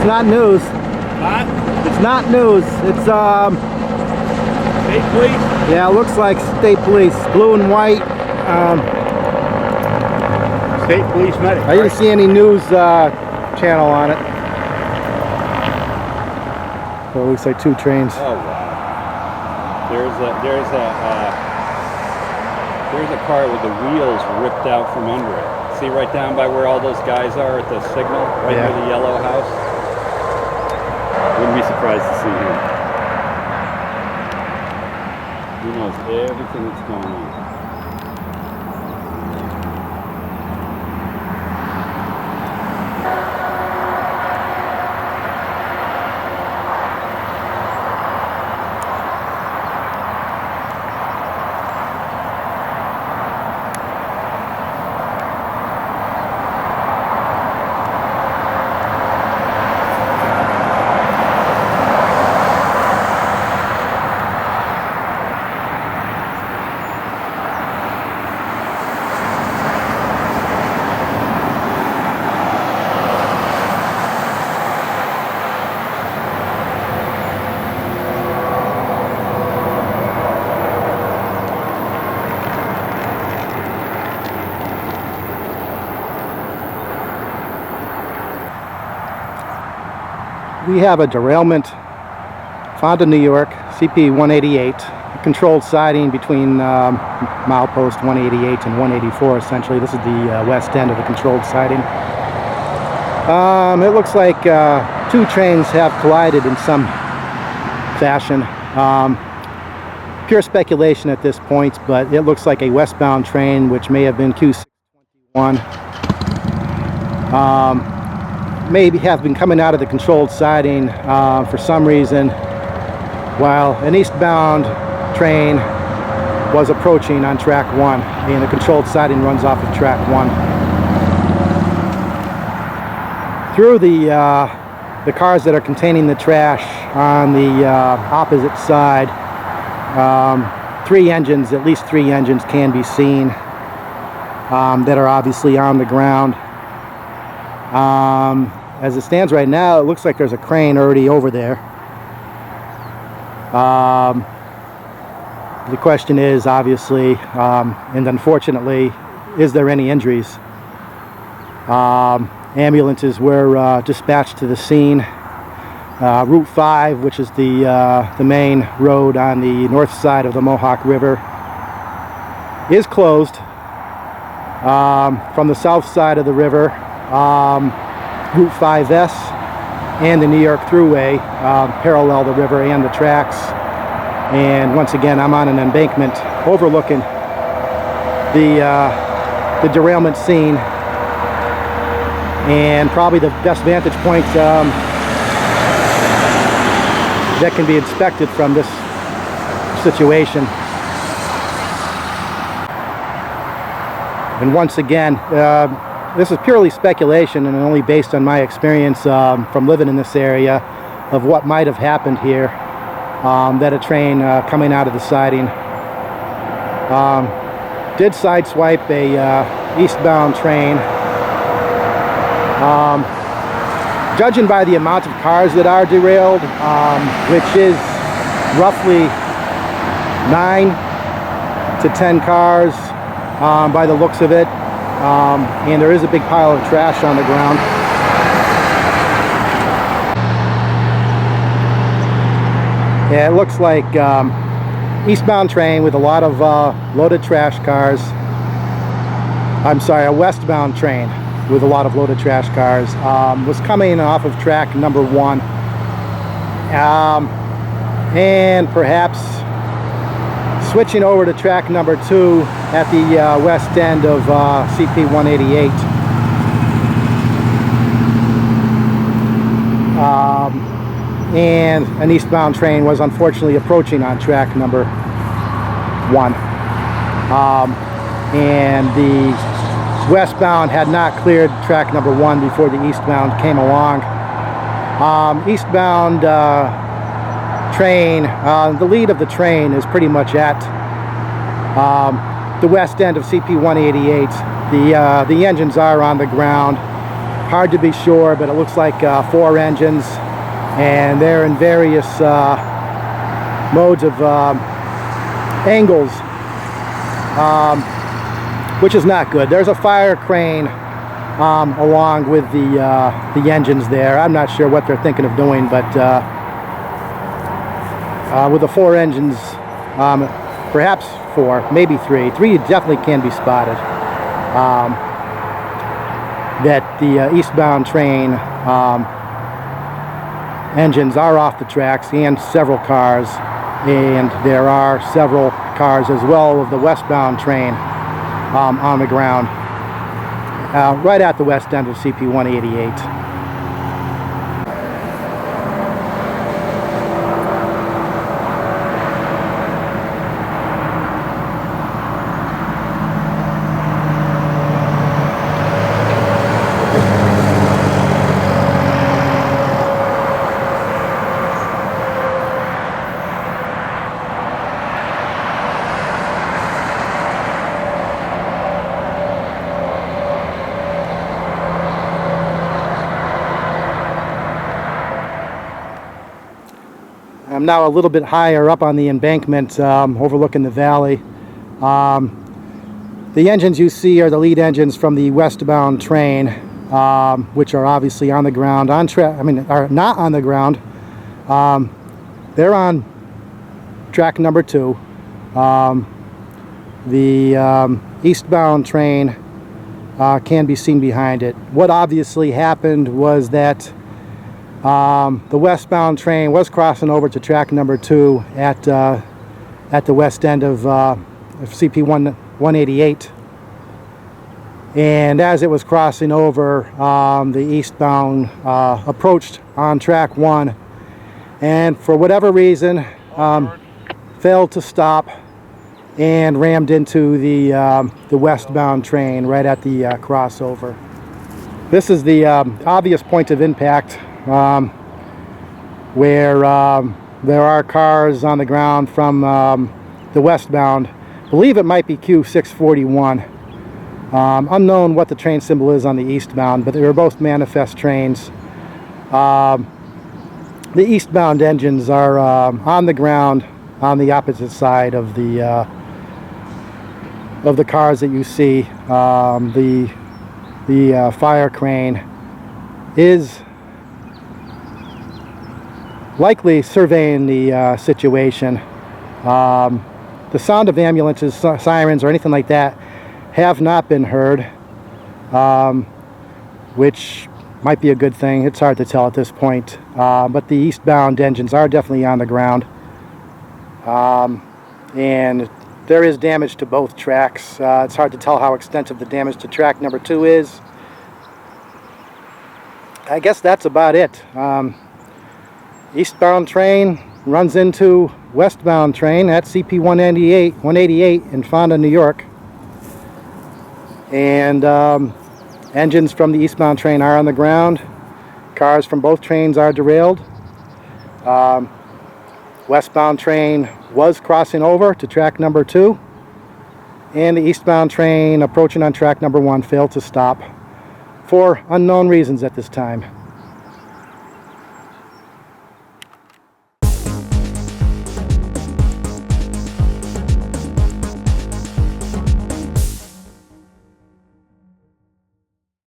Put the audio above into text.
It's not news. What? It's not news. It's State police? yeah, it looks like state police, blue and white. State police medic. I didn't see any news channel on it. So it looks like two trains. Oh wow. There's a car with the wheels ripped out from under it. See right down by where all those guys are at the signal, right near the yellow house. Wouldn't be surprised to see him. He knows everything that's going on. We have a derailment, Fonda, New York, CP 188, controlled siding between milepost 188 and 184 essentially. This is the west end of the controlled siding. It looks like two trains have collided in some fashion. Pure speculation at this point, but it looks like a westbound train, which may have been Q621. Maybe have been coming out of the controlled siding for some reason, while an eastbound train was approaching on track 1, and the controlled siding runs off of track 1. Through the cars that are containing the trash on the opposite side, at least three engines can be seen that are obviously on the ground. As it stands right now, it looks like there's a crane already over there. The question is, obviously, and unfortunately, is there any injuries? Ambulances were dispatched to the scene. Route 5, which is the main road on the north side of the Mohawk River, is closed. From the south side of the river, Route 5S and the New York Thruway parallel the river and the tracks. And once again, I'm on an embankment overlooking the derailment scene, and probably the best vantage point that can be inspected from this situation. And once again, this is purely speculation and only based on my experience from living in this area of what might have happened here, that a train coming out of the siding did sideswipe a eastbound train. Judging by the amount of cars that are derailed, which is roughly 9 to 10 cars by the looks of it, and there is a big pile of trash on the ground. Yeah, it looks like eastbound train with a lot of loaded trash cars. I'm sorry, a westbound train with a lot of loaded trash cars was coming off of track number 1, and perhaps switching over to track number 2 at the west end of CP 188. And an eastbound train was unfortunately approaching on track number 1. And the westbound had not cleared track number 1 before the eastbound came along. Eastbound train, the lead of the train is pretty much at the west end of CP 188. The engines are on the ground. hard to be sure, but it looks like 4 engines, and they're in various modes of angles, which is not good. There's a fire crane along with the engines there. I'm not sure what they're thinking of doing, but with the 4 engines, perhaps 4, maybe 3 definitely can be spotted, that the eastbound train engines are off the tracks, and several cars, and there are several cars as well of the westbound train on the ground, right at the west end of CP 188. I'm now a little bit higher up on the embankment, overlooking the valley. The engines you see are the lead engines from the westbound train, which are obviously on the ground, are not on the ground. They're on track number 2. The eastbound train can be seen behind it. What obviously happened was that the westbound train was crossing over to track number 2 at the west end of CP 188, and as it was crossing over, the eastbound approached on track 1, and for whatever reason failed to stop and rammed into the westbound train right at the crossover. This is the obvious point of impact, where there are cars on the ground from the westbound. I believe it might be Q641. Unknown what the train symbol is on the eastbound, but they were both manifest trains. The eastbound engines are on the ground on the opposite side of the cars that you see. The fire crane is likely surveying the situation. The sound of ambulances, sirens, or anything like that have not been heard, which might be a good thing. It's hard to tell at this point, but the eastbound engines are definitely on the ground, and there is damage to both tracks. It's hard to tell how extensive the damage to track number 2 is. I guess that's about it. Eastbound train runs into westbound train at CP 188 in Fonda, New York. And engines from the eastbound train are on the ground. Cars from both trains are derailed. Westbound train was crossing over to track number 2. And the eastbound train approaching on track number 1 failed to stop for unknown reasons at this time.